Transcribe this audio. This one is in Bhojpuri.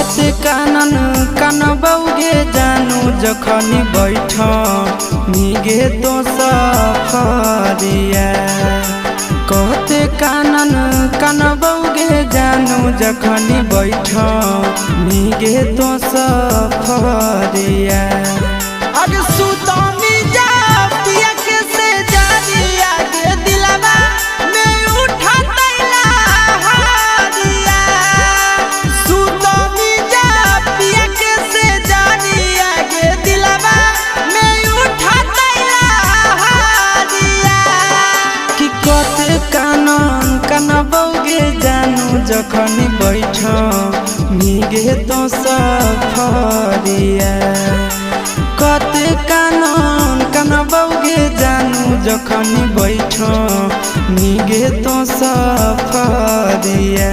कहते कानन कानबौगे जानू जखनी बैठ मिगे तो सफरिया। कहते कानन कानबौगे जानू जखनी बैठ मिगे तो सफरिया। अरे सुतमी जा पिया के से जारिया के दिलवा में उठा तैला हारिया। सुतमी जा पिया के से जारिया के दिलवा में उठा तैला हारिया। कि कते कानन कानबौगे जानू जखनी बैठ मिगे तो सफरिया। कते कानन कानबौगे जानू जखनी बैठ मिगे तो सफरिया।